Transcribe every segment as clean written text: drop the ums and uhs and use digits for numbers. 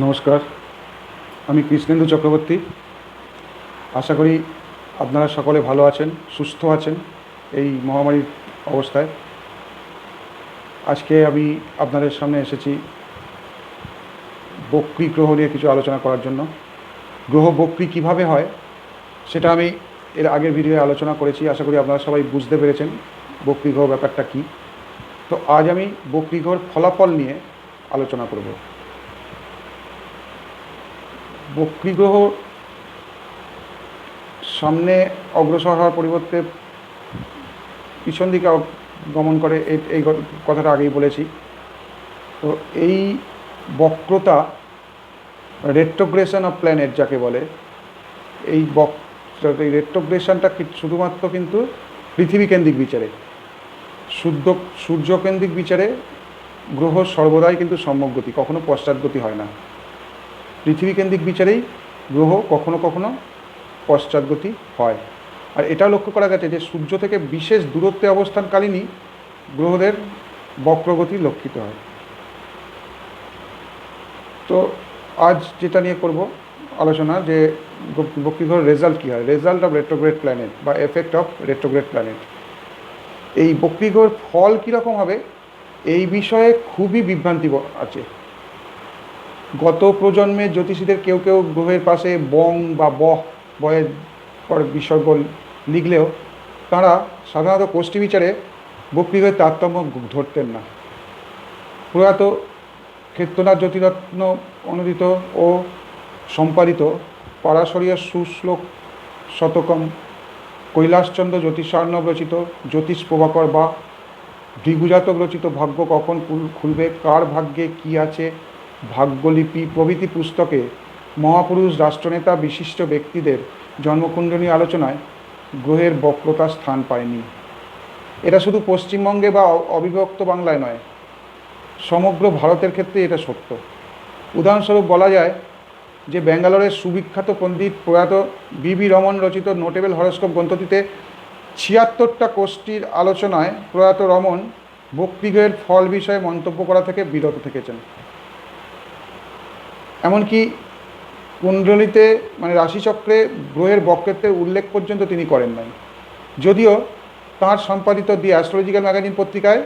নমস্কার, আমি কৃষ্ণেন্দু চক্রবর্তী। আশা করি আপনারা সকলে ভালো আছেন, সুস্থ আছেন এই মহামারীর অবস্থায়। আজকে আমি আপনাদের সামনে এসেছি বক্রী গ্রহ নিয়ে কিছু আলোচনা করার জন্য। গ্রহ বক্রী কীভাবে হয় সেটা আমি এর আগের ভিডিওয়ে আলোচনা করেছি। আশা করি আপনারা সবাই বুঝতে পেরেছেন বক্রী গ্রহ ব্যাপারটা কী। তো আজ আমি বক্রী গ্রহর ফলাফল নিয়ে আলোচনা করব। বক্রী গ্রহ সামনে অগ্রসর হওয়ার পরিবর্তে পিছন দিকে গমন করে, এই কথাটা আগেই বলেছি। তো এই বক্রতা, রেট্রোগ্রেশন অফ প্ল্যানেট যাকে বলে, এই রেট্রোগ্রেশনটা শুধুমাত্র কিন্তু পৃথিবীকেন্দ্রিক বিচারে, সূর্যকেন্দ্রিক বিচারে গ্রহ সর্বদাই কিন্তু সম্মুখগতি, কখনো পশ্চাৎগতি হয় না। পৃথিবীকেন্দ্রিক বিচারেই গ্রহ কখনো কখনো পশ্চাৎগতি হয়। আর এটাও লক্ষ্য করা গেছে যে সূর্য থেকে বিশেষ দূরত্বে অবস্থানকালীনই গ্রহদের বক্রগতি লক্ষিত হয়। তো আজ যেটা নিয়ে করব আলোচনা, যে বক্রী গ্রহের রেজাল্ট কী হয়, রেজাল্ট অফ রেট্রোগ্রেড প্ল্যানেট বা এফেক্ট অফ রেট্রোগ্রেড প্ল্যানেট। এই বক্রী গ্রহের ফল কীরকম হবে এই বিষয়ে খুবই বিভ্রান্তি আছে। গত প্রজন্মে জ্যোতিষীদের কেউ কেউ গ্রহের পাশে বং বা বয়ের পর বিসর্গ লিখলেও তাঁরা সাধারণত কোষ্ঠী বিচারে বক্রী গ্রহের তারতম্য ধরতেন না। প্রয়াত ক্ষেত্রনাথ জ্যোতিরত্ন অনুদিত ও সম্পাদিত পরাশরীয় সুশ্লোক শতকম, কৈলাসচন্দ্র জ্যোতিষার্ণব রচিত জ্যোতিষ প্রভাকর বা ভৃগুজাতক রচিত ভাগ্য কখন খুলবে, কার ভাগ্যে কী আছে, ভাগ্যলিপি প্রভৃতি পুস্তকে মহাপুরুষ, রাষ্ট্রনেতা, বিশিষ্ট ব্যক্তিদের জন্মকুণ্ডলী আলোচনায় গ্রহের বক্রতা স্থান পায়নি। এটা শুধু পশ্চিমবঙ্গে বা অবিভক্ত বাংলায় নয়, সমগ্র ভারতের ক্ষেত্রে এটা সত্য। উদাহরণস্বরূপ বলা যায় যে ব্যাঙ্গালোরের সুবিখ্যাত পণ্ডিত প্রয়াত বি রমন রচিত নোটেবল হরস্কোপ গ্রন্থটিতে ৭৬টা কোষ্ঠীর আলোচনায় প্রয়াত রমন বক্রী গ্রহের ফল বিষয়ে মন্তব্য করা থেকে বিরত থেকেছেন। এমনকি কুণ্ডলিতে মানে রাশিচক্রে গ্রহের বক্রত্বের উল্লেখ পর্যন্ত তিনি করেন নাই, যদিও তাঁর সম্পাদিত দি অ্যাস্ট্রোলজিক্যাল ম্যাগাজিন পত্রিকায়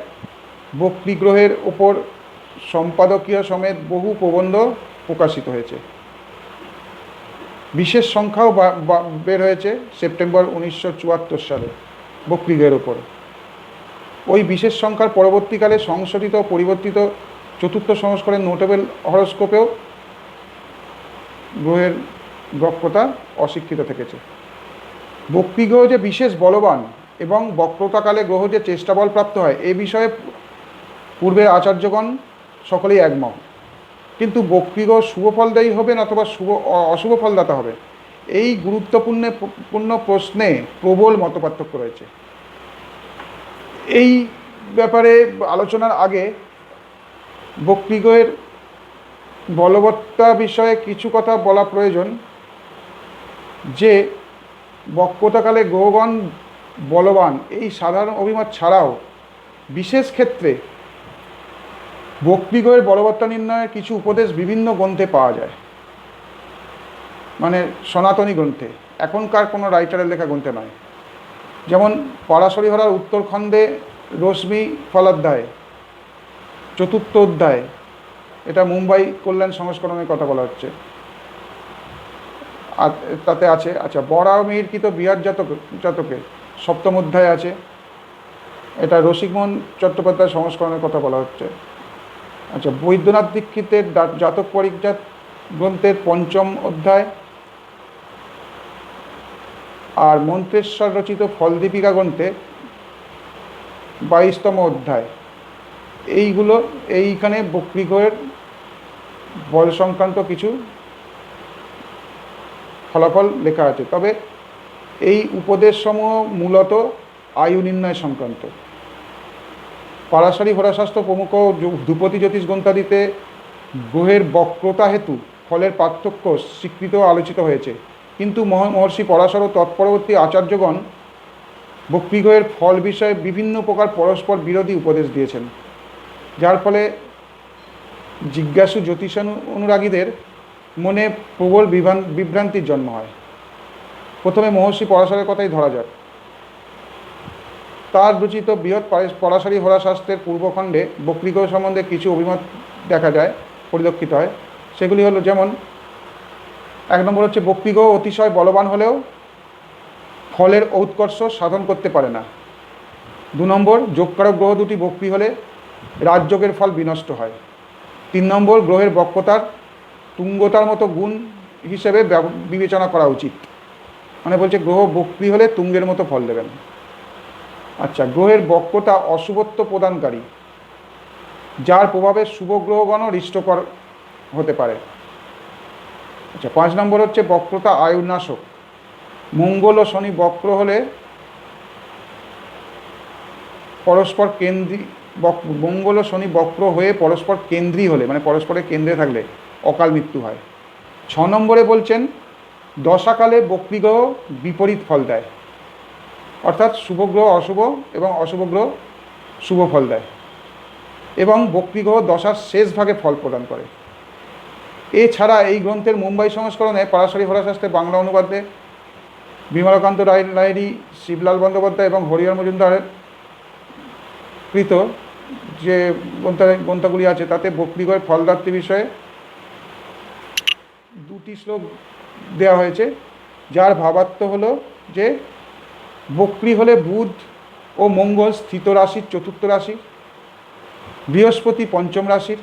বক্রী গ্রহের ওপর সম্পাদকীয় সমেত বহু প্রবন্ধ প্রকাশিত হয়েছে। বিশেষ সংখ্যাও বের হয়েছে সেপ্টেম্বর 1974 সালে বক্রী গ্রহের ওপর। ওই বিশেষ সংখ্যার পরবর্তীকালে সংশোধিত পরিবর্তিত চতুর্থ সংস্করণের নোটেবল হরস্কোপেও গ্রহের বক্রতা অস্বীকৃত থেকেছে। বক্রী গ্রহ যে বিশেষ বলবান এবং বক্রতাকালে গ্রহ যে চেষ্টাবল প্রাপ্ত হয় এ বিষয়ে পূর্বের আচার্যগণ সকলেই একমত। কিন্তু বক্রী গ্রহ শুভফলদায়ী হবেন অথবা অশুভ ফলদাতা হবে, এই গুরুত্বপূর্ণ প্রশ্নে প্রবল মতপার্থক্য রয়েছে। এই ব্যাপারে আলোচনার আগে বক্রী গ্রহের বলবত্তা বিষয়ে কিছু কথা বলা প্রয়োজন। যে বক্রতাকালে গ্রহগণ বলবান এই সাধারণ অভিমত ছাড়াও বিশেষ ক্ষেত্রে বক্রী গ্রহের বলবত্তা নির্ণয়ের কিছু উপদেশ বিভিন্ন গ্রন্থে পাওয়া যায়, মানে সনাতনী গ্রন্থে, এখনকার কোনো রাইটারের লেখা গ্রন্থে নয়। যেমন পরাশরীহরার উত্তরখণ্ডে রশ্মি ফলাধ্যায় 4th অধ্যায়, এটা মুম্বাই কল্যাণ সংস্করণের কথা বলা হচ্ছে, আর তাতে আছে। আচ্ছা, বরাহমিহিরকৃত বিহার জাতকে 7ম অধ্যায় আছে, এটা রসিকমোহন চট্টোপাধ্যায় সংস্করণের কথা বলা হচ্ছে। আচ্ছা, বৈদ্যনাথ দীক্ষিতের জাতক পরিজ্ঞাত গ্রন্থের 5ম অধ্যায়, আর মন্ত্রেশ্বর রচিত ফলদীপিকা গ্রন্থে 22তম অধ্যায়। এইখানে বক্রী গ্রহের বল সংক্রান্ত কিছু ফলাফল লেখা আছে। তবে এই উপদেশসমূহ মূলত আয়ু নির্ণয় সংক্রান্ত। পরাশরী হোরাশাস্ত্র প্রমুখ ধ্রুপদী জ্যোতিষ গ্রন্থাদিতে গ্রহের বক্রতা হেতু ফলের পার্থক্য স্বীকৃত আলোচিত হয়েছে, কিন্তু মহর্ষি পরাশর ও তৎপরবর্তী আচার্যগণ বক্রী গ্রহের ফল বিষয়ে বিভিন্ন প্রকার পরস্পর বিরোধী উপদেশ দিয়েছেন, যার ফলে জিজ্ঞাসু জ্যোতিষ অনুরাগীদের মনে প্রবল বিভ্রান্তির জন্ম হয়। প্রথমে মহর্ষি পরাশরের কথাই ধরা যাক। তার রচিত বৃহৎ পরাশরী হোরাশাস্ত্রের পূর্বখণ্ডে বক্রীগ্রহ সম্বন্ধে কিছু অভিমত দেখা যায়, পরিলক্ষিত হয়। সেগুলি হলো, যেমন 1 নম্বর হচ্ছে বক্রীগ্রহ অতিশয় বলবান হলেও ফলের ঔৎকর্ষ সাধন করতে পারে না। 2 নম্বর যোগকারক গ্রহ দুটি বক্রী হলে রাজযোগের ফল বিনষ্ট হয়। 3 নম্বর গ্রহের বক্রতার তুঙ্গতার মতো গুণ হিসেবে বিবেচনা করা উচিত। মানে বলছে গ্রহ বক্রী হলে তুঙ্গের মতো ফল দেবেন। আচ্ছা, গ্রহের বক্রতা অশুভত্ব প্রদানকারী, যার প্রভাবে শুভ গ্রহগণও হৃষ্টকর হতে পারে। আচ্ছা, 5 নম্বর হচ্ছে বক্রতা আয়ুনাশক। মঙ্গল ও শনি বক্র হলে পরস্পর কেন্দ্রী মঙ্গল ও শনি বক্র হয়ে পরস্পর কেন্দ্রী হলে, মানে পরস্পরের কেন্দ্রে থাকলে অকাল মৃত্যু হয়। 6 নম্বরে বলছেন দশাকালে বক্রীগ্রহ বিপরীত ফল দেয়, অর্থাৎ শুভ গ্রহ অশুভ এবং অশুভ গ্রহ শুভ ফল দেয়, এবং বক্রীগ্রহ দশার শেষ ভাগে ফল প্রদান করে। এছাড়া এই গ্রন্থের মুম্বাই সংস্করণে পরাশরী হোরাশাস্ত্রে বাংলা অনুবাদে বিমলাকান্ত রায় লাহিড়ী, শিবলাল বন্দ্যোপাধ্যায় এবং হরিহর মজুমদারের কৃত যে গ্রন্থগুলি আছে, তাতে বক্রীগ্রহের ফলদাত্রী বিষয়ে 2টি শ্লোক দেওয়া হয়েছে, যার ভাবার্থ হলো যে বক্রী হলে বুধ ও মঙ্গল স্থিত রাশির 4র্থ রাশি, বৃহস্পতি 5ম রাশির,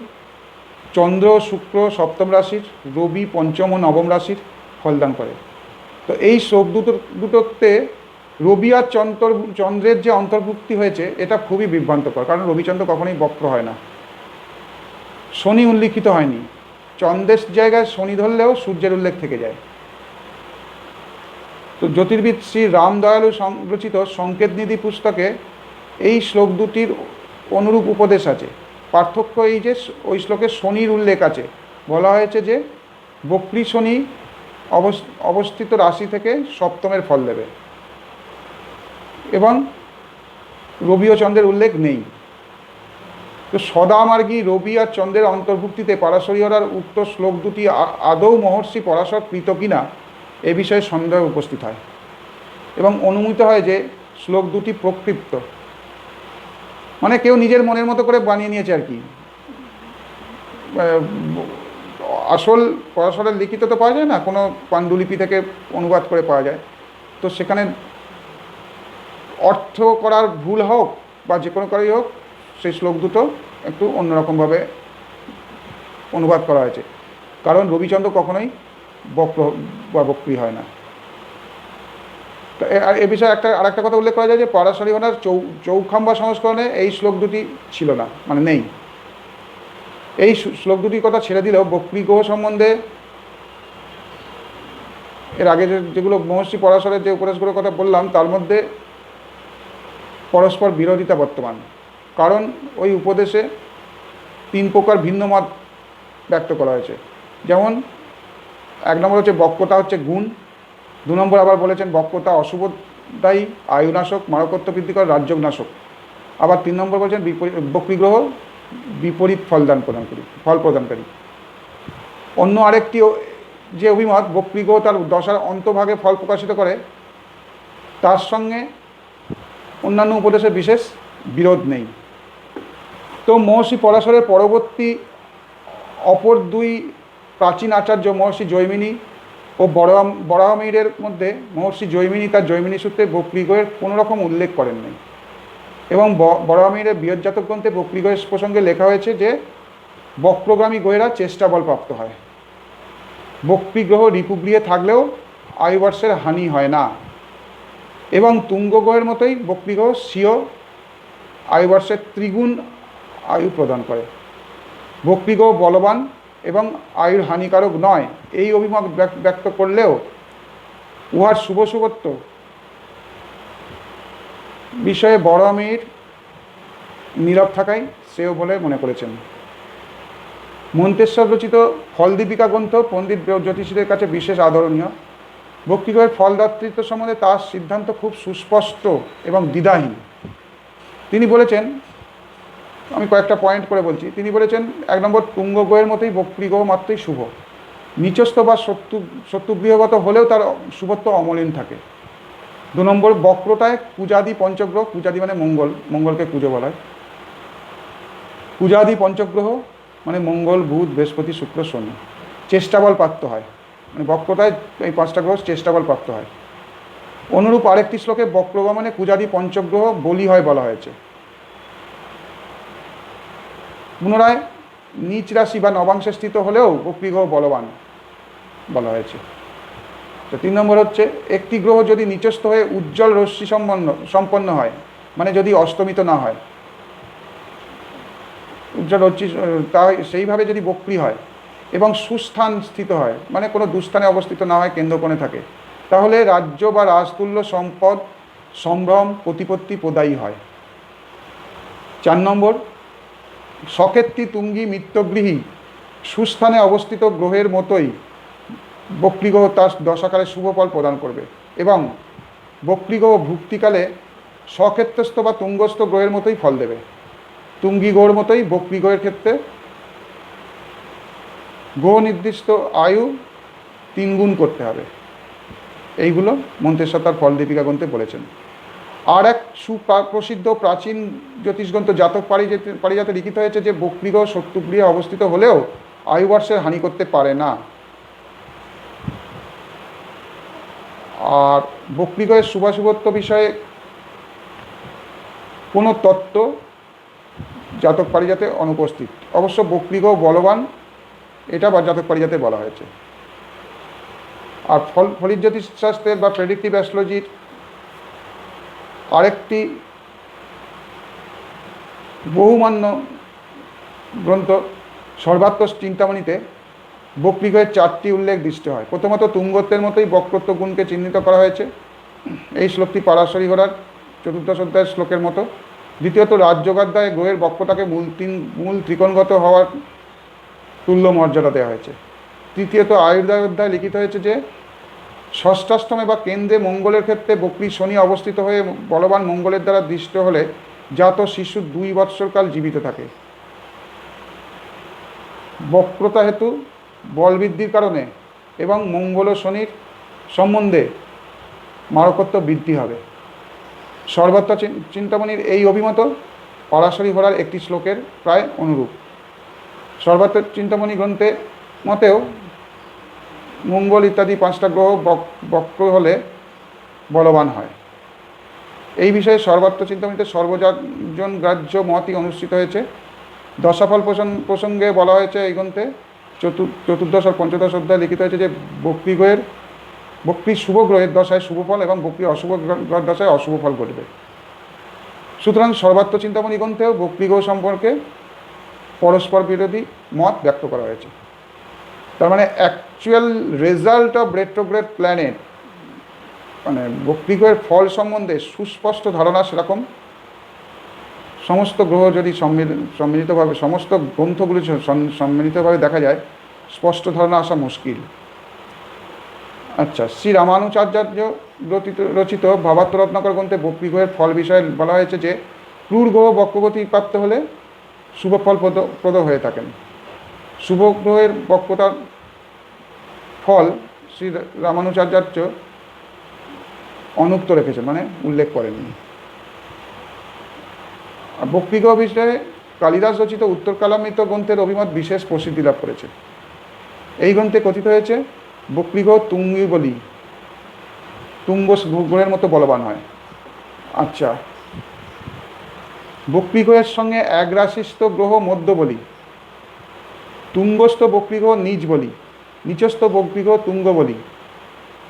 চন্দ্র ও শুক্র 7ম রাশির, রবি 5ম ও 9ম রাশির ফলদান করে। তো এই শ্লোক দুটোতে রবি আর চন্দ্রের যে অন্তর্ভুক্তি হয়েছে এটা খুবই বিভ্রান্তকর, কারণ রবিচন্দ্র কখনোই বক্র হয় না। শনি উল্লিখিত হয়নি, চন্দ্রের জায়গায় শনি ধরলেও সূর্যের উল্লেখ থেকে যায়। তো জ্যোতির্বিদ শ্রী রামদয়ালু রচিত সংকেত নিধি পুস্তকে এই শ্লোক দুটির অনুরূপ উপদেশ আছে। পার্থক্য এই যে ওই শ্লোকে শনির উল্লেখ আছে, বলা হয়েছে যে বক্রী শনি অবস্থিত রাশি থেকে 7মের ফল দেবে, এবং রবি ও চন্দ্রের উল্লেখ নেই। তো সদামার্গী রবি আর চন্দ্রের অন্তর্ভুক্তিতে পরাশরী হোরার উক্ত শ্লোক দুটি আদৌ মহর্ষি পরাশর কৃত কিনা এ বিষয়ে সন্দেহ উপস্থিত হয়, এবং অনুমিত হয় যে শ্লোক দুটি প্রক্ষিপ্ত, মানে কেউ নিজের মনের মতো করে বানিয়ে নিয়েছে আর কি। আসল পরাশরের লিখিত তো পাওয়া যায় না, কোনো পাণ্ডুলিপি থেকে অনুবাদ করে পাওয়া যায়। তো সেখানে অর্থ করার ভুল হোক বা যে কোনো কারণেই হোক, সেই শ্লোক দুটো একটু অন্যরকমভাবে অনুবাদ করা হয়েছে, কারণ রবিচন্দ্র কখনোই বক্র বা বক্রী হয় না। তো এ বিষয়ে আরেকটা কথা উল্লেখ করা যায় যে পরাশরী হোরার চৌখাম্বা সংস্করণে এই শ্লোক দুটি ছিল না, মানে নেই। এই শ্লোক দুটির কথা ছেড়ে দিলেও বক্রী গ্রহ সম্বন্ধে এর আগে যেগুলো মহর্ষি পরাশরের যে উপদেশগুলোর কথা বললাম, তার মধ্যে পরস্পর বিরোধিতা বর্তমান, কারণ ওই উপদেশে 3 প্রকার ভিন্ন মত ব্যক্ত করা হয়েছে। যেমন 1 নম্বর হচ্ছে বক্রতা হচ্ছে গুণ, 2 নম্বর আবার বলেছেন বক্রতা অশুভদায়ী, আয়ুনাশক, মারকত্ব বৃদ্ধিকর, রাজযোগনাশক। আবার 3 নম্বর বলছেন বক্রীগ্রহ বিপরীত ফল প্রদানকারী। অন্য আরেকটি যে অভিমত বক্রীগ্রহ তার দশার অন্তভাগে ফল প্রকাশিত করে, তার সঙ্গে অন্যান্য উপদেশের বিশেষ বিরোধ নেই। তো মহর্ষি পরাশরের পরবর্তী অপর 2 প্রাচীন আচার্য মহর্ষি জৈমিনী ও বরাহমিহিরের মধ্যে মহর্ষি জৈমিনী তার জৈমিনী সূত্রে বক্রীগ্রহের কোনো রকম উল্লেখ করেন নাই, এবং বরাহমিহিরের বৃহৎজাতক গ্রন্থে বক্রীগ্রহের প্রসঙ্গে লেখা হয়েছে যে বক্রগামী গ্রহেরা চেষ্টা বল প্রাপ্ত হয়। বক্রীগ্রহ রিপুগৃহে থাকলেও আয়ুবর্ষের হানি হয় না, এবং তুঙ্গ গ্রহের মতোই বক্রীগ্রহ স্বীয় আয়ুবর্ষের 3 আয়ু প্রদান করে। বক্রীগ্রহ বলবান এবং আয়ুর হানিকারক নয় এই অভিমত ব্যক্ত করলেও উহার শুভত্ব বিষয়ে বরাহমিহির নীরব থাকাই শ্রেয় বলে মনে করেছেন। মন্তেশ্বর রচিত ফলদীপিকা গ্রন্থ পণ্ডিত জ্যোতিষীদের কাছে বিশেষ আদরণীয়। বক্রীগ্রহের ফলদাতৃত্ব সম্বন্ধে তার সিদ্ধান্ত খুব সুস্পষ্ট এবং দ্বিধাহীন। তিনি বলেছেন আমি কয়েকটা পয়েন্ট করে বলছি। তিনি বলেছেন 1 নম্বর, তুঙ্গ গ্রহের মতোই বক্রী গ্রহ মাত্রই শুভ, নিচস্থ বা শত্রুগৃহগত হলেও তার শুভত্ব অমলিন থাকে। 2 নম্বর, বক্রতায় কুজাদি পঞ্চগ্রহ, কুজাদি মানে মঙ্গল, মঙ্গলকে কুজো বলা হয়, কুজাদি পঞ্চগ্রহ মানে মঙ্গল, বুধ, বৃহস্পতি, শুক্র, শনি চেষ্টাবল প্রাপ্ত হয়, মানে বক্রতায় এই 5টা গ্রহ চেষ্টাবল প্রাপ্ত হয়। অনুরূপ আরেকটি শ্লোকে বক্রগমনে কুজাদি পঞ্চগ্রহ বলি হয় বলা হয়েছে। পুনরায় নিচ রাশি বা নবাংশে স্থিত হলেও বক্রী গ্রহ বলবান বলা হয়েছে। তো 3 নম্বর হচ্ছে, একটি গ্রহ যদি নিচস্থ হয়ে উজ্জ্বল রশ্মি সম্পন্ন হয়, মানে যদি অস্তমিত না হয়, উজ্জ্বল রশ্মি তা সেইভাবে যদি বক্রী হয় এবং সুস্থান স্থিত হয়, মানে কোনো দুস্থানে অবস্থিত না হয়, কেন্দ্রকোণে থাকে, তাহলে রাজ্য বা রাজতুল্য সম্পদ, সম্ভ্রম, প্রতিপত্তি প্রদায়ী হয়। 4 নম্বর, সকেত্তি তুঙ্গী মিত্রগৃহী সুস্থানে অবস্থিত গ্রহের মতোই বক্রী গ্রহ তার দশাকালে শুভ ফল প্রদান করবে, এবং বক্রী গ্রহ ভুক্তিকালে সক্ষেত্রস্থ বা তুঙ্গস্থ গ্রহের মতোই ফল দেবে। তুঙ্গী গ্রহের মতোই বক্রী গ্রহের ক্ষেত্রে গ্রহ নির্দিষ্ট আয়ু 3 গুণ করতে হবে। এইগুলো মন্তেশ্বর তার ফল দীপিকা গ্রন্থে বলেছেন। আর এক সুপ্রসিদ্ধ প্রাচীন জ্যোতিষগ্রন্থ জাতক পারিজাতে লিখিত হয়েছে যে বক্রী গ্রহ শত্রুগৃহে অবস্থিত হলেও আয়ুবর্ষের হানি করতে পারে না। আর বক্রী গ্রহের শুভাশুভত্ব বিষয়ে কোনো তত্ত্ব জাতক পারিজাতে অনুপস্থিত। অবশ্য বক্রী গ্রহ বলবান, এটা বা জাতক পারিজাতে বলা হয়েছে। আর ফলিত জ্যোতিষশাস্ত্রের বা প্রেডিক্টিভ অ্যাস্ট্রোলজির আরেকটি বহুমান্য গ্রন্থ সর্বাত্ম চিন্তামণিতে বক্রী গ্রহের 4টি উল্লেখ দৃষ্টি হয়। প্রথমত তুঙ্গত্বের মতোই বক্রত্ব গুণকে চিহ্নিত করা হয়েছে, এই শ্লোকটি পারাশরী ঘোড়ার 14 অধ্যায়ের শ্লোকের মতো। দ্বিতীয়ত রাজযোগাধ্যায়ে গ্রহের বক্রতাকে মূল ত্রিকোণগত হওয়ার তুল্য মর্যাদা দেওয়া হয়েছে। তৃতীয়ত আয়ুর্দায় অধ্যায় লিখিত হয়েছে যে ষষ্ঠাষ্টমে বা কেন্দ্রে মঙ্গলের ক্ষেত্রে বক্রী শনি অবস্থিত হয়ে বলবান মঙ্গলের দ্বারা দৃষ্ট হলে জাত শিশু 2 বৎসরকাল জীবিত থাকে। বক্রতা হেতু বল বৃদ্ধির কারণে এবং মঙ্গল ও শনির সম্বন্ধে মারকত্ব বৃদ্ধি হবে। সর্বাত্ম চিন্তামণির এই অভিমত পারাশরী ঘোড়ার একটি শ্লোকের প্রায় অনুরূপ। সর্বাত্ম চিন্তামণি গ্রন্থে মতেও মঙ্গল ইত্যাদি 5টা গ্রহ বক্র হলে বলবান হয়। এই বিষয়ে সর্বাত্ম চিন্তামণিতে সর্বজন গ্রাহ্য মতই অনুষ্ঠিত হয়েছে। দশাফল প্রসঙ্গে বলা হয়েছে এই গ্রন্থে 14 আর 15 অধ্যায় লিখিত হয়েছে যে বক্রী শুভ গ্রহের দশায় শুভ ফল এবং বক্রী অশুভ গ্রহের দশায় অশুভ ফল ঘটবে। সুতরাং সর্বাত্ম চিন্তামণি গ্রন্থেও বক্রী গ্রহ সম্পর্কে পরস্পর বিরোধী মত ব্যক্ত করা হয়েছে। তার মানে actual result of retrograde planet, মানে বক্রী গ্রহের ফল সম্বন্ধে সুস্পষ্ট ধারণা সেরকম সমস্ত গ্রহ যদি সম্মিলিতভাবে, সমস্ত গ্রন্থগুলি সম্মিলিতভাবে দেখা যায়, স্পষ্ট ধারণা আসা মুশকিল। আচ্ছা, শ্রী রামানুচার্য রচিত ভাবাত্ম রত্নাকর গ্রন্থে বক্রী গ্রহের ফল বিষয়ে বলা হয়েছে যে ক্রূর গ্রহ বক্রগতি প্রাপ্ত হলে শুভ ফল প্রদ হয়ে থাকেন। শুভ গ্রহের বক্রতার ফল শ্রী রামানুচার্য অনুক্ত রেখেছেন, মানে উল্লেখ করেননি। বক্রী গ্রহ বিষয়ে কালিদাস রচিত উত্তর কালামৃত গ্রন্থের অভিমত বিশেষ প্রসিদ্ধি লাভ করেছে। এই গ্রন্থে কথিত হয়েছে বক্রী গ্রহ তুঙ্গী বলি, তুঙ্গ গ্রহের মতো বলবান হয়। আচ্ছা, বক্রী গ্রহের সঙ্গে এক রাশিস্থ গ্রহ মধ্য বলি, তুঙ্গস্থ বক্রী গ্রহ নিজ বলি, নিচস্থ বক্রী গ্রহ তুঙ্গ বলি।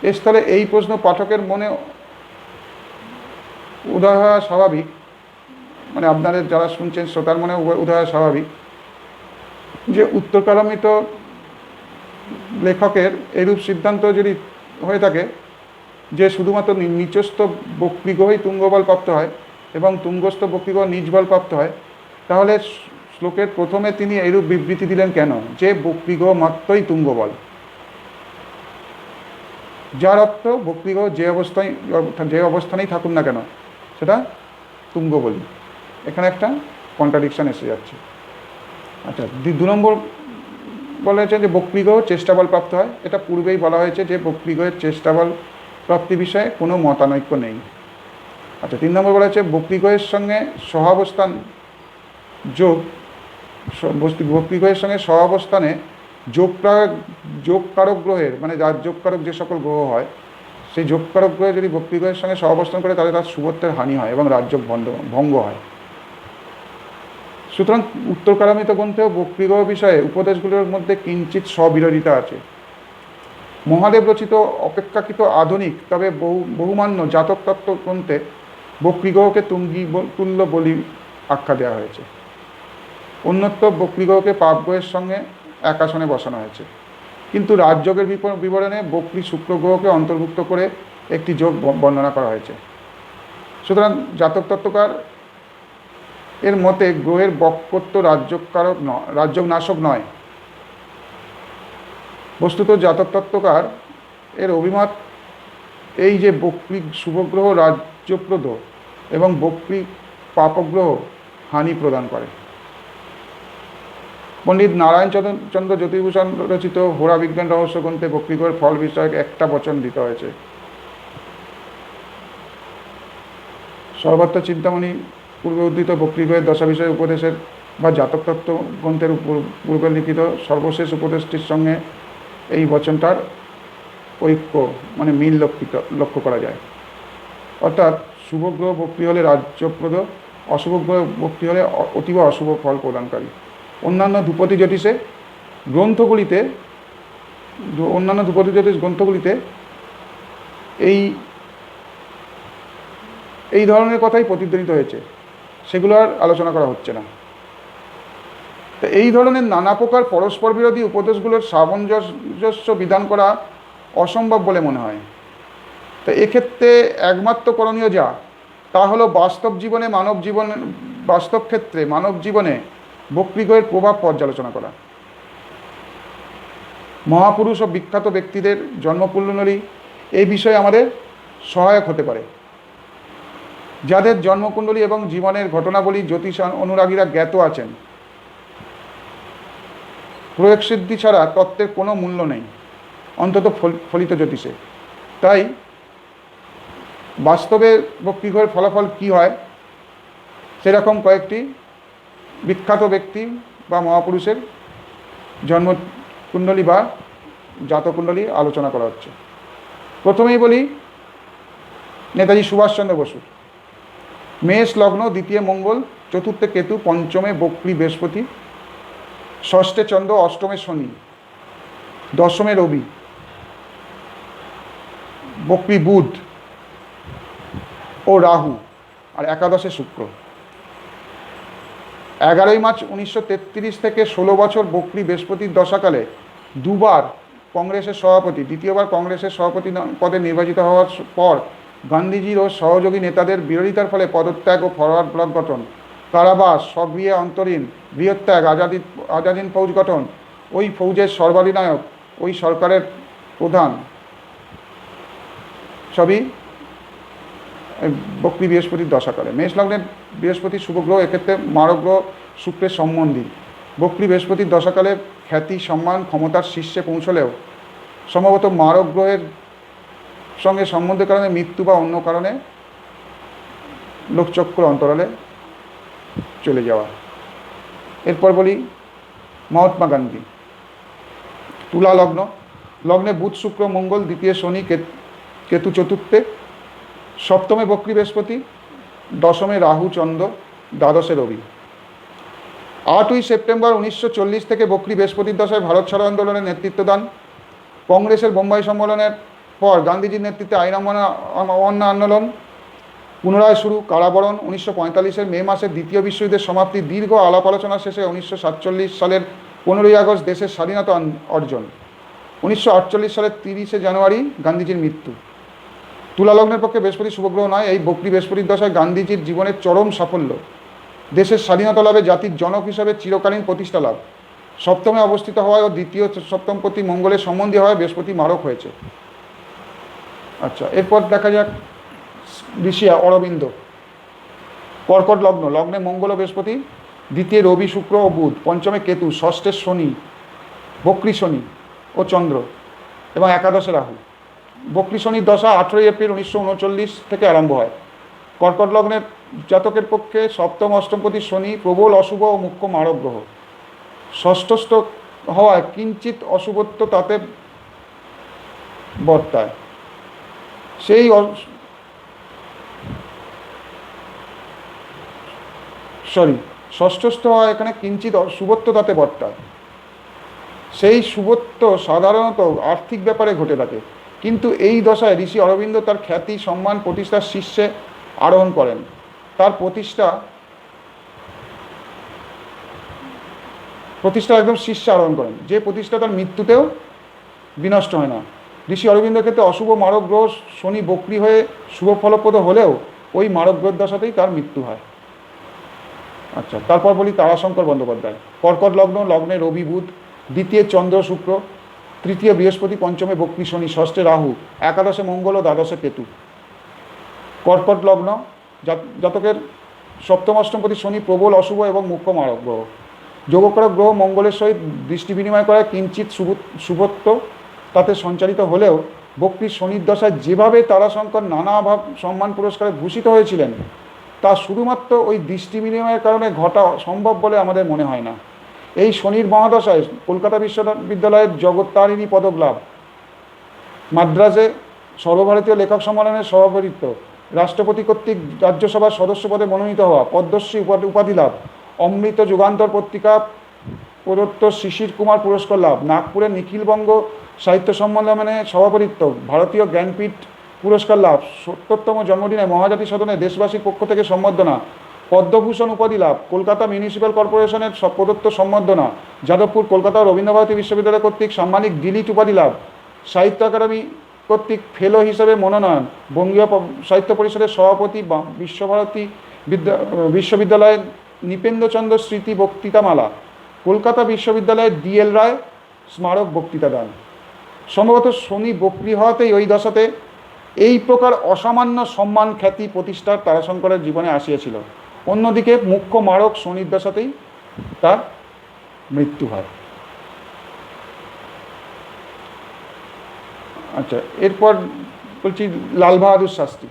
এ স্থলে এই প্রশ্ন পাঠকের মনে উদয় হওয়া স্বাভাবিক, মানে আপনাদের যারা শুনছেন শ্রোতার মনে উদয় হওয়া স্বাভাবিক যে উত্তর কালামৃত লেখকের এরূপ সিদ্ধান্ত যদি হয়ে থাকে যে শুধুমাত্র নিচস্থ বক্রী গ্রহই তুঙ্গবল প্রাপ্ত হয় এবং তুঙ্গস্থ বক্রী গ্রহ নিজ বল প্রাপ্ত হয়, তাহলে শ্লোকের প্রথমে তিনি এইরূপ বিবৃতি দিলেন কেন যে বক্রী গ্রহ মাত্রই তুঙ্গবল, যার অর্থ বক্রী গ্রহ যে অবস্থানেই থাকুন না কেন সেটা তুঙ্গ বলি। এখানে একটা কন্ট্রাডিকশান এসে যাচ্ছে। আচ্ছা, 2 নম্বর বলেছে যে বক্রীগ্রহ চেষ্টাবল প্রাপ্ত হয়। এটা পূর্বেই বলা হয়েছে যে বক্রীগ্রহের চেষ্টাবল প্রাপ্তি বিষয়ে কোনো মতানৈক্য নেই। আচ্ছা, 3 নম্বর বলা হয়েছে বক্রীগ্রহের সঙ্গে সহাবস্থান যোগ, বক্রীগ্রহের সঙ্গে সহাবস্থানে যোগকারক গ্রহের, মানে যার যোগকারক যে সকল গ্রহ হয়, সেই যোগকারক গ্রহে যদি বক্রীগ্রহের সঙ্গে সহাবস্থান করে তাহলে তার শুভত্বের হানি হয় এবং রাজযোগ ভঙ্গ হয়। সুতরাং উত্তরকারামিত গ্রন্থেও বক্রীগ্রহ বিষয়ে উপদেশগুলোর মধ্যে কিঞ্চিত স্ববিরোধিতা আছে। মহাদেব রচিত অপেক্ষাকৃত আধুনিক তবে বহুমান্য জাতক তত্ত্ব গ্রন্থে বক্রীগ্রহকে তুল্য বলি আখ্যা দেওয়া হয়েছে। অন্যত্র বক্রীগ্রহকে পাপগ্রহের সঙ্গে এক আসনে বসানো হয়েছে, কিন্তু রাজযোগের বিবরণে বক্রী শুক্র গ্রহকে অন্তর্ভুক্ত করে একটি যোগ বর্ণনা করা হয়েছে। সুতরাং জাতক তত্ত্বকার এর মতে গ্রহের বক্রত্ব রাজযোগ নাশক নয়। বস্তুত জাতক তত্ত্বকার এর অভিমত এই যে বক্রী শুভগ্রহ রাজ্যপ্রদ এবং বক্রী পাপগ্রহ হানি প্রদান করে। পণ্ডিত নারায়ণ চন্দ্র জ্যোতির্ভূষণ রচিত হোরা বিজ্ঞান রহস্য গ্রন্থে বক্রীগ্রহের ফল বিষয়ক একটা বচন দিতে হয়েছে। সর্বত্র চিন্তামণি পূর্বে উদ্ধৃত বক্রীগ্রহের দশা বিষয়ে উপদেশের বা জাতক তত্ত্ব গ্রন্থের পূর্বে লিখিত সর্বশেষ উপদেশটির সঙ্গে এই বচনটার ঐক্য, মানে মিল লক্ষ্য করা যায়। অর্থাৎ শুভগ্রহ বক্রী হলে রাজ্যপ্রদ, অশুভ গ্রহ বক্রী হলে অতীব অশুভ ফল প্রদানকারী। অন্যান্য ধ্রুপদী জ্যোতিষ গ্রন্থগুলিতে এই ধরনের কথাই প্রতিধ্বনিত হয়েছে, সেগুলো আর আলোচনা করা হচ্ছে না। তো এই ধরনের নানা প্রকার পরস্পর বিরোধী উপদেশগুলোর সামঞ্জস্য বিধান করা অসম্ভব বলে মনে হয়। তো এক্ষেত্রে একমাত্র করণীয় তা হলো বাস্তব ক্ষেত্রে মানব জীবনে বক্রীগ্রহের প্রভাব পর্যালোচনা করা। মহাপুরুষ ও বিখ্যাত ব্যক্তিদের জন্মকুণ্ডলী এই বিষয়ে আমাদের সহায়ক হতে পারে। যাদের জন্মকুণ্ডলী এবং জীবনের ঘটনাবলী জ্যোতিষ অনুরাগীরা জ্ঞাত আছেন, প্রয়োগসিদ্ধি ছাড়া তত্ত্বের কোনো মূল্য নেই, অন্তত ফলিত জ্যোতিষে। তাই বাস্তবে বক্রীগ্রহের ফলাফল কী হয় সেরকম কয়েকটি বিখ্যাত ব্যক্তি বা মহাপুরুষের জন্মকুণ্ডলী বা জাতকুণ্ডলী আলোচনা করা হচ্ছে। প্রথমেই বলি নেতাজি সুভাষচন্দ্র বসু। মেষ লগ্ন, দ্বিতীয় মঙ্গল, চতুর্থে কেতু, পঞ্চমে বক্রী বৃহস্পতি, ষষ্ঠে চন্দ্র, অষ্টমে শনি, দশমে রবি, বক্রী বুধ ও রাহু, আর একাদশে শুক্র। 11ই মার্চ 1933 থেকে 16 বছর বক্রী বৃহস্পতির দশাকালে দুবার কংগ্রেসের সভাপতি, দ্বিতীয়বার কংগ্রেসের সভাপতি পদে নির্বাচিত হওয়ার পর গান্ধীজির ও সহযোগী নেতাদের বিরোধিতার ফলে পদত্যাগ ও ফরওয়ার্ড ব্লক গঠন, কারাবাস, সক্রিয় অন্তরীণ গৃহত্যাগ, আজাদিন ফৌজ গঠন, ওই ফৌজের সর্বাধিনায়ক, ওই সরকারের প্রধান, সবই বক্রী বৃহস্পতির দশাকালে। মেষ লগ্নের বৃহস্পতি শুভগ্রহ, এক্ষেত্রে মারক গ্রহ শুক্রের সম্বন্ধী। বক্রী বৃহস্পতির দশাকালে খ্যাতি, সম্মান, ক্ষমতার শীর্ষে পৌঁছলেও সম্ভবত মারক গ্রহের সঙ্গে সম্বন্ধের কারণে মৃত্যু বা অন্য কারণে লোকচক্ষুর অন্তরালে চলে যাওয়া। এরপর বলি মহাত্মা গান্ধী। তুলা লগ্ন, লগ্নে বুধ, শুক্র, মঙ্গল, দ্বিতীয় শনি, কেতু চতুর্থে, সপ্তমে বক্রী বৃহস্পতি, দশমে রাহু চন্দ্র, দ্বাদশে রবি। 8ই সেপ্টেম্বর 1940 থেকে বক্রী বৃহস্পতির দশায় ভারত ছাড়ো আন্দোলনের নেতৃত্ব দান। কংগ্রেসের বোম্বাই সম্মেলনের পর গান্ধীজির নেতৃত্বে আইন অমান্য আন্দোলন পুনরায় শুরু, কারাবরণ। 1945 মে মাসে দ্বিতীয় বিশ্বযুদ্ধের সমাপ্তি, দীর্ঘ আলাপ আলোচনা শেষে 1947 সালের 15ই আগস্ট দেশের স্বাধীনতা অর্জন। 1948 সালের 30 জানুয়ারি গান্ধীজির মৃত্যু। তুলা লগ্নের পক্ষে বৃহস্পতি শুভগ্রহ নয়। এই বক্রী বৃহস্পতির দশায় গান্ধীজির জীবনের চরম সাফল্য, দেশের স্বাধীনতা লাভে, জাতির জনক হিসাবে চিরকালীন প্রতিষ্ঠা লাভ, সপ্তমে অবস্থিত হওয়ায় ও দ্বিতীয় সপ্তমপতি মঙ্গলের সম্বন্ধী হওয়ায় বৃহস্পতি মারক হয়েছে। আচ্ছা, এরপর দেখা যাক ঋষি অরবিন্দ। কর্কট লগ্ন, লগ্নে মঙ্গল ও বৃহস্পতি, দ্বিতীয় রবি শুক্র ও বুধ, পঞ্চমে কেতু, ষষ্ঠে শনি, বক্রী শনি ও চন্দ্র এবং একাদশে রাহু। বক্রী শনির দশা 18 এপ্রিল 1939 থেকে আরম্ভ হয়। কর্কট লগ্নের জাতকের পক্ষে সপ্তম অষ্টমপতি শনি প্রবল অশুভ ও মুখ্য মারক গ্রহ। ষষ্ঠস্থ হওয়ায় কিঞ্চিত অশুভত্ব তাতে বর্তায়। সেই ষষ্ঠস্থ হওয়া এখানে কিঞ্চিত শুভত্ব তাতে বর্তায়। সেই শুভত্ব সাধারণত আর্থিক ব্যাপারে ঘটে থাকে, কিন্তু এই দশায় ঋষি অরবিন্দ তার খ্যাতি, সম্মান, প্রতিষ্ঠার শীর্ষে আরোহণ করেন। তার প্রতিষ্ঠা একদম শীর্ষে আরোহণ করেন, যে প্রতিষ্ঠা তার মৃত্যুতেও বিনষ্ট হয় না। ঋষি অরবিন্দের ক্ষেত্রে অশুভ মারক গ্রহ শনি বক্রী হয়ে শুভ ফলপ্রদ হলেও ওই মারক গ্রহের দশাতেই তার মৃত্যু হয়। আচ্ছা, তারপর বলি তারাশঙ্কর বন্দ্যোপাধ্যায়। কর্কট লগ্ন, লগ্নে রবি বুধ, দ্বিতীয় চন্দ্র শুক্র, তৃতীয় বৃহস্পতি, পঞ্চমে বক্রী শনি, ষষ্ঠে রাহু, একাদশে মঙ্গল ও দ্বাদশে কেতু। কর্কট লগ্ন জাতকের সপ্তম অষ্টমপতি শনি প্রবল অশুভ এবং মুখ্য মারক গ্রহ। যোগকারক গ্রহ মঙ্গলের সহিত দৃষ্টি বিনিময় করায় কিঞ্চিত শুভত্ব তাতে সঞ্চারিত হলেও বক্রী শনির দশায় যেভাবে তারাশঙ্কর নানাভাব সম্মান পুরস্কারে ভূষিত হয়েছিলেন তা শুধুমাত্র ওই দৃষ্টি বিনিময়ের কারণে ঘটা সম্ভব বলে আমাদের মনে হয় না। এই শনির মহাদশায় কলকাতা বিশ্ববিদ্যালয়ের জগত্তারিণী পদক লাভ, মাদ্রাজে সর্বভারতীয় লেখক সম্মেলনের সভাপতিত্ব, রাষ্ট্রপতি কর্তৃক রাজ্যসভার সদস্য পদে মনোনীত হওয়া, পদ্মশ্রী উপাধি লাভ, অমৃত যুগান্তর পত্রিকা প্রদত্ত শিশির কুমার পুরস্কার লাভ, নাগপুরের নিখিলবঙ্গ সাহিত্য সম্মেলনে সভাপতিত্ব, ভারতীয় জ্ঞানপীঠ পুরস্কার লাভ, 70তম জন্মদিনে মহাজাতি সদনে দেশবাসীর পক্ষ থেকে সম্বর্ধনা, পদ্মভূষণ উপাধি লাভ, কলকাতা মিউনিসিপ্যাল কর্পোরেশনের প্রদত্ত সম্বর্ধনা, যাদবপুর কলকাতা রবীন্দ্রভারতী বিশ্ববিদ্যালয় কর্তৃক সাম্মানিক ডিলিট উপাধি লাভ, সাহিত্য একাডেমি কর্তৃক ফেলো হিসেবে মনোনয়ন, বঙ্গীয় সাহিত্য পরিষদের সভাপতি, বিশ্বভারতী বিশ্ববিদ্যালয়ের নৃপেন্দ্রচন্দ্র স্মৃতি বক্তৃতামালা, কলকাতা বিশ্ববিদ্যালয়ের DL রায় স্মারক বক্তৃতা দান। সম্ভবত শনি বক্রী হওয়াতেই ওই দশাতে এই প্রকার অসামান্য সম্মান, খ্যাতি, প্রতিষ্ঠার তারাশঙ্করের জীবনে আসিয়াছিল। অন্যদিকে মুখ্য মারক শনির দশাতেই তার মৃত্যু হয়। আচ্ছা, এরপর বলছি লাল বাহাদুর শাস্ত্রী।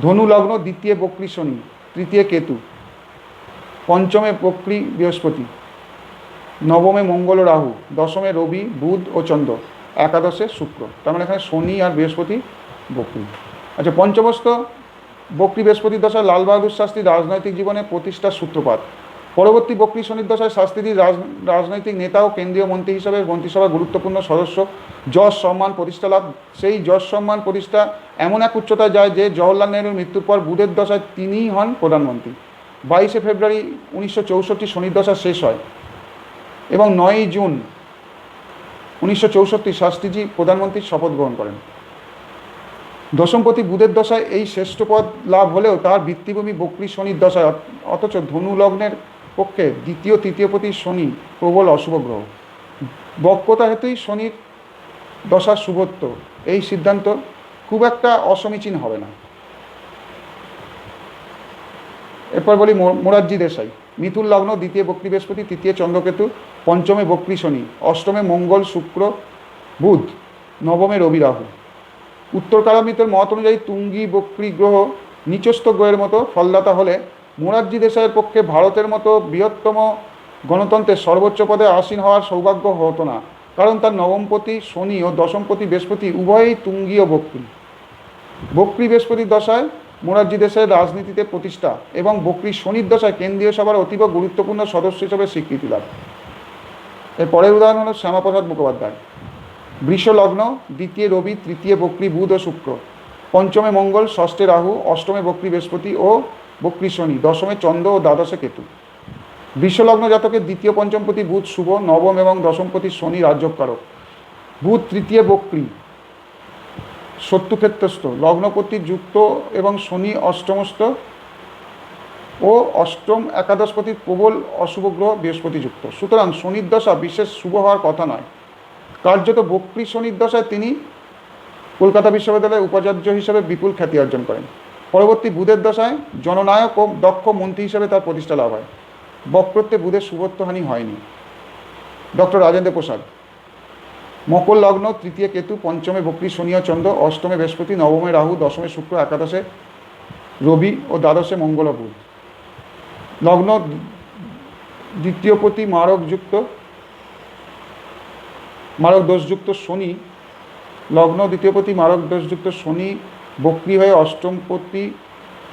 ধনু লগ্ন, দ্বিতীয় বক্রী শনি, তৃতীয় কেতু, পঞ্চমে বক্রী বৃহস্পতি, নবমে মঙ্গল ও রাহু, দশমে রবি বুধ ও চন্দ্র, একাদশে শুক্র। তার মানে এখানে শনি আর বৃহস্পতি বক্রী। আচ্ছা, পঞ্চমস্ত বক্রী বৃহস্পতির দশায় লাল বাহাদুর শাস্ত্রী রাজনৈতিক জীবনে প্রতিষ্ঠার সূত্রপাত। পরবর্তী বক্রী শনির দশায় শাস্ত্রীর রাজনৈতিক নেতা ও কেন্দ্রীয় মন্ত্রী হিসাবে মন্ত্রিসভার গুরুত্বপূর্ণ সদস্য, যশ সম্মান প্রতিষ্ঠা লাভ। সেই যশ সম্মান প্রতিষ্ঠা এমন এক উচ্চতায় যায় যে জওহরলাল নেহরুর মৃত্যুর পর বুধের দশায় তিনিই হন প্রধানমন্ত্রী। 22শে ফেব্রুয়ারি 1964 শনির দশা শেষ হয় এবং 9ই জুন 1964 শাস্ত্রীজি প্রধানমন্ত্রীর শপথ গ্রহণ করেন। দশমপতি বুধের দশায় এই শ্রেষ্ঠ পদ লাভ হলেও তার ভিত্তিভূমি বক্রী শনির দশায়, অথচ ধনু লগ্নের পক্ষে দ্বিতীয় তৃতীয়পতি শনি প্রবল অশুভ গ্রহ। বক্রতা হেতুই শনির দশার শুভত্ব, এই সিদ্ধান্ত খুব একটা অসমীচীন হবে না। এরপর বলি মোরারজি দেশাই। মিথুন লগ্ন, দ্বিতীয় বক্রী বৃহস্পতি, তৃতীয় চন্দ্রকেতু, পঞ্চমে বক্রী শনি, অষ্টমে মঙ্গল শুক্র বুধ, নবমে রবি রাহু। উত্তর কালামিতের মত অনুযায়ী তুঙ্গী বক্রী গ্রহ নিচস্থ গ্রহের মতো ফলদাতা হলে মোরারজি দেশাইয়ের পক্ষে ভারতের মতো বৃহত্তম গণতন্ত্রের সর্বোচ্চ পদে আসীন হওয়ার সৌভাগ্য হতো না, কারণ তার নবমপতি শনি ও দশমপতি বৃহস্পতি উভয়ই তুঙ্গী ও বক্রী। বক্রী বৃহস্পতির দশায় মোরারজি দেশাইয়ের রাজনীতিতে প্রতিষ্ঠা এবং বক্রী শনির দশায় কেন্দ্রীয় সভার অতীব গুরুত্বপূর্ণ সদস্য হিসেবে স্বীকৃতি লাভ। এর পরের উদাহরণ হল শ্যামাপ্রসাদ মুখোপাধ্যায়। বৃষ লগ্ন, দ্বিতীয় রবি, তৃতীয় বক্রী বুধ ও শুক্র, পঞ্চমে মঙ্গল, ষষ্ঠে রাহু, অষ্টমে বক্রী বৃহস্পতি ও বক্রী শনি, দশমে চন্দ্র ও দ্বাদশে কেতু। বৃষলগ্ন জাতকের দ্বিতীয় পঞ্চমপতি বুধ শুভ, নবম এবং দশমপতি শনি রাজ্যকারক। বুধ তৃতীয় বক্রী, শত্রুক্ষেত্রস্থ, লগ্নপতি যুক্ত এবং শনি অষ্টমস্থ ও অষ্টম একাদশপতির প্রবল অশুভ গ্রহ বৃহস্পতি যুক্ত। সুতরাং শনির দশা বিশেষ শুভ হওয়ার কথা নয়। কার্যত বক্রী শনির দশায় তিনি কলকাতা বিশ্ববিদ্যালয়ের উপাচার্য হিসেবে বিপুল খ্যাতি অর্জন করেন। পরবর্তী বুধের দশায় জননায়ক ও দক্ষ মন্ত্রী হিসেবে তার প্রতিষ্ঠা লাভ হয়। বক্রত্বে বুধের শুভত্বহানি হয়নি। ডক্টর রাজেন্দ্র প্রসাদ, মকর লগ্ন, তৃতীয় কেতু, পঞ্চমে বক্রী শনি ও চন্দ্র, অষ্টমে বৃহস্পতি, নবমে রাহু, দশমে শুক্র, একাদশে রবি ও দ্বাদশে মঙ্গল ও বুধ। লগ্ন দ্বিতীয়পতি মারক দোষযুক্ত শনি, লগ্ন দ্বিতীয়পতি মারক দোষযুক্ত শনি বক্রী হয়ে অষ্টমপতি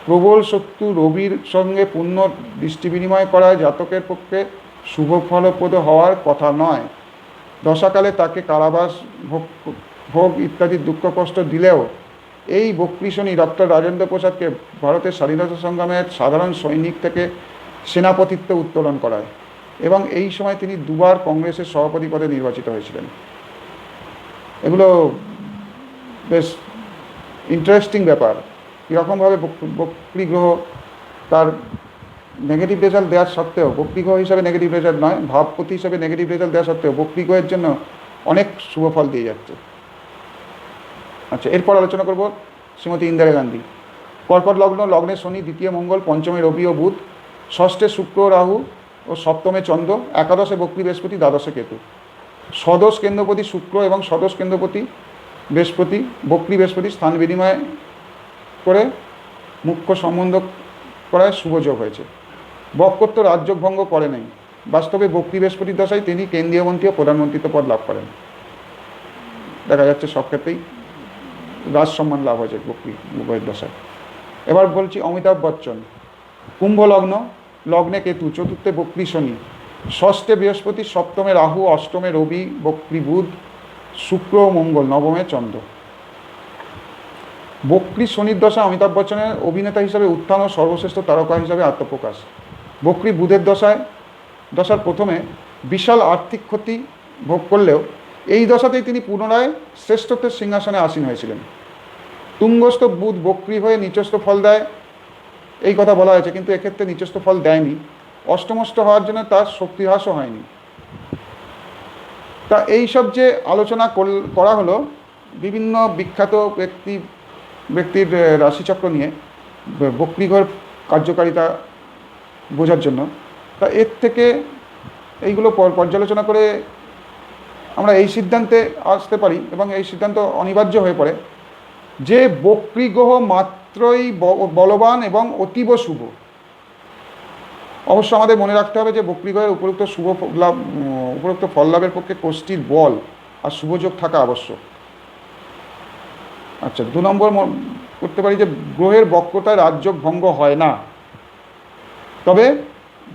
প্রবল শত্রু রবির সঙ্গে পূর্ণ দৃষ্টি বিনিময় করায় জাতকের পক্ষে শুভ ফলপ্রদ হওয়ার কথা নয়। দশাকালে তাকে কারাবাস ভোগ ইত্যাদি দুঃখ কষ্ট দিলেও এই বক্রী শনি ডক্টর রাজেন্দ্র প্রসাদকে ভারতের স্বাধীনতা সংগ্রামের সাধারণ সৈনিক থেকে সেনাপতিত্ব উত্তোলন করায় এবং এই সময় তিনি দুবার কংগ্রেসের সভাপতি পদে নির্বাচিত হয়েছিলেন। এগুলো বেশ ইন্টারেস্টিং ব্যাপার। কীরকমভাবে বক্রী গ্রহ তার নেগেটিভ রেজাল্ট দেওয়ার সত্ত্বেও, বক্রী গ্রহ হিসাবে নেগেটিভ রেজাল্ট নয়, ভাবপতি হিসাবে নেগেটিভ রেজাল্ট দেওয়া সত্ত্বেও বক্রী গ্রহের জন্য অনেক শুভ ফল দিয়ে যাচ্ছে। আচ্ছা, এরপর আলোচনা করব শ্রীমতী ইন্দিরা গান্ধী। কর্কট লগ্ন, লগ্নে শনি, দ্বিতীয় মঙ্গল, পঞ্চমে রবি ও বুধ, ষষ্ঠে শুক্র রাহু ও সপ্তমে চন্দ্র, একাদশে বক্রী বৃহস্পতি, দ্বাদশে কেতু। সদোষ কেন্দ্রপতি শুক্র এবং সদোষ কেন্দ্রপতি বৃহস্পতি, বক্রী বৃহস্পতি স্থান বিনিময় করে মুখ্য সম্বন্ধ করায় শুভযোগ হয়েছে। বক্রত্ব রাজযোগ ভঙ্গ করে নাই। বাস্তবে বক্রী বৃহস্পতির দশায় তিনি কেন্দ্রীয় মন্ত্রী ও প্রধানমন্ত্রিত্ব পদ লাভ করেন। দেখা যাচ্ছে সব ক্ষেত্রেই রাজ সম্মান লাভ হয়েছে বক্রী গ্রহের দশায়। এবার বলছি অমিতাভ বচ্চন। কুম্ভ লগ্ন, লগ্নে কেতু, চতুর্থে বক্রী শনি, ষষ্ঠে বৃহস্পতি, সপ্তমে রাহু, অষ্টমে রবি, বক্রী বুধ, শুক্র ও মঙ্গল, নবমে চন্দ্র। বক্রী শনির দশা অমিতাভ বচ্চনের অভিনেতা হিসাবে উত্থান ও সর্বশ্রেষ্ঠ তারকা হিসাবে আত্মপ্রকাশ। বক্রী বুধের দশার প্রথমে বিশাল আর্থিক ক্ষতি ভোগ করলেও এই দশাতেই তিনি পুনরায় শ্রেষ্ঠত্বের সিংহাসনে আসীন হয়েছিলেন। তুঙ্গস্থ বুধ বক্রী হয়ে নিচস্থ ফল দেয় এই কথা বলা হয়েছে, কিন্তু এক্ষেত্রে নিচস্থ ফল দেয়নি। অষ্টমস্থ হওয়ার জন্য তার শক্তি হ্রাসও হয়নি। তা এইসব যে আলোচনা করা হলো বিভিন্ন বিখ্যাত ব্যক্তির রাশিচক্র নিয়ে বক্রী গ্রহের কার্যকারিতা বোঝার জন্য, তা এর থেকে এইগুলো পর্যালোচনা করে আমরা এই সিদ্ধান্তে আসতে পারি এবং এই সিদ্ধান্ত অনিবার্য হয়ে পড়ে যে বক্রী গ্রহ মাত্রই বলবান এবং অতীব শুভ। অবশ্য আমাদের মনে রাখতে হবে যে বক্রী গ্রহের উপরোক্ত ফল লাভের পক্ষে কোষ্ঠীর বল আর শুভযোগ থাকা আবশ্যক। আচ্ছা, 2 নম্বর করতে পারি যে গ্রহের বক্রতায় রাজযোগ ভঙ্গ হয় না, তবে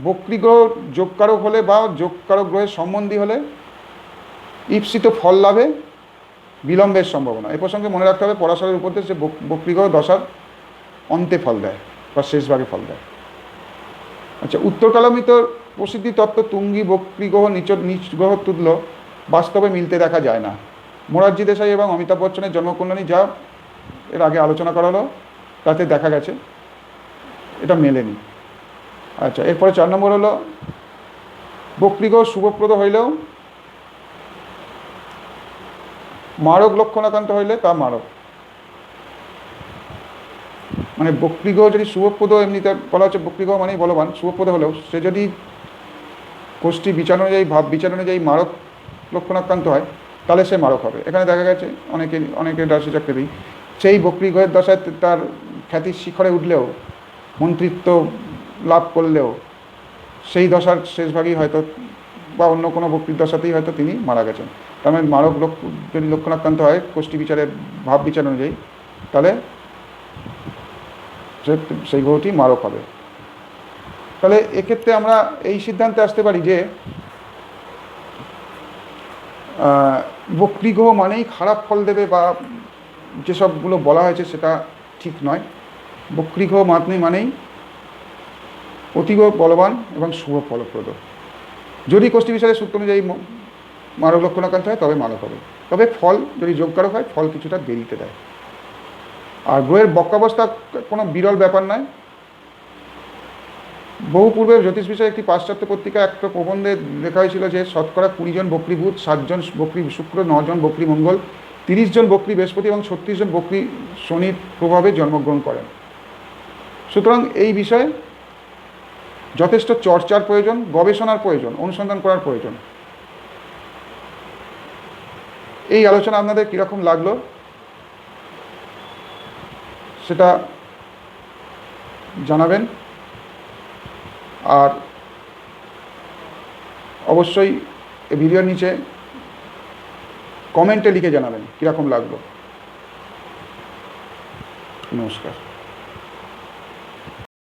বক্রী গ্রহ যোগকারক হলে বা যোগকারক গ্রহের সম্বন্ধী হলে ঈপ্সিত ফল লাভে বিলম্বের সম্ভাবনা। এ প্রসঙ্গে মনে রাখতে হবে পরাশরের উপদেশ যে বক্রী গ্রহ দশার অন্তে ফল দেয় বা শেষ ভাগে ফল দেয়। আচ্ছা, উত্তরকালামিত প্রসিদ্ধি তত্ত্ব তুঙ্গী বক্রী গ্রহ নিচ গ্রহ তুল্য বাস্তবে মিলতে দেখা যায় না। মোরারজি দেশাই এবং অমিতাভ বচ্চনের জন্মকুণ্ডলী যা এর আগে আলোচনা করা হলো তাতে দেখা গেছে এটা মেলেনি। আচ্ছা, এরপরে 4 নম্বর হলো বক্রী গ্রহ শুভপ্রদ হইলেও মারক লক্ষণাকান্ত হইলে তা মারক। মানে বক্রী গ্রহ যদি শুভপ্রদ, এমনিতে বলা হচ্ছে বক্রী গ্রহ মানেই বলবান, শুভপ্রদ হলেও সে যদি কোষ্ঠী বিচার অনুযায়ী ভাব বিচার অনুযায়ী মারক লক্ষণাক্রান্ত হয় তাহলে সে মারক হবে। এখানে দেখা গেছে অনেকের রাশিচক্রেই সেই বক্রী গ্রহের দশায় তার খ্যাতির শিখরে উঠলেও, মন্ত্রিত্ব লাভ করলেও সেই দশার শেষ ভাগেই হয়তো বা অন্য কোনো বক্রীর দশাতেই হয়তো তিনি মারা গেছেন। তার মানে মারক যদি লক্ষণাক্রান্ত হয় কোষ্ঠী বিচারের ভাব বিচার অনুযায়ী, তাহলে সেই গ্রহটি মারক হবে। তাহলে এক্ষেত্রে আমরা এই সিদ্ধান্তে আসতে পারি যে বক্রী গ্রহ মানেই খারাপ ফল দেবে বা যেসবগুলো বলা হয়েছে সেটা ঠিক নয়। বক্রী গ্রহ মানেই অতীব বলবান এবং শুভ ফলপ্রদ। যদি কোষ্ঠী বিচারের সূত্র অনুযায়ী মারক লক্ষণাকান্ত হয় তবে মারক হবে, তবে ফল যদি যোগকারক হয় ফল কিছুটা দেরিতে দেয়। আর গ্রহের বক্রাবস্থা কোনো বিরল ব্যাপার নয়। বহু পূর্বে জ্যোতিষ বিষয়ে একটি পাশ্চাত্য পত্রিকায় একটা প্রবন্ধে লেখা হয়েছিল যে শতকরা 20 জন বক্রী বুধ, 7 জন বক্রী শুক্র, 9 জন বক্রী মঙ্গল, 30 জন বক্রী বৃহস্পতি এবং 36 জন বক্রী শনির প্রভাবে জন্মগ্রহণ করেন। সুতরাং এই বিষয়ে যথেষ্ট চর্চার প্রয়োজন, গবেষণার প্রয়োজন, অনুসন্ধান করার প্রয়োজন। এই আলোচনা আপনাদের কীরকম লাগলো সেটা জানাবেন, আর অবশ্যই এই ভিডিওর নিচে কমেন্টে লিখে জানাবেন কীরকম লাগলো। নমস্কার।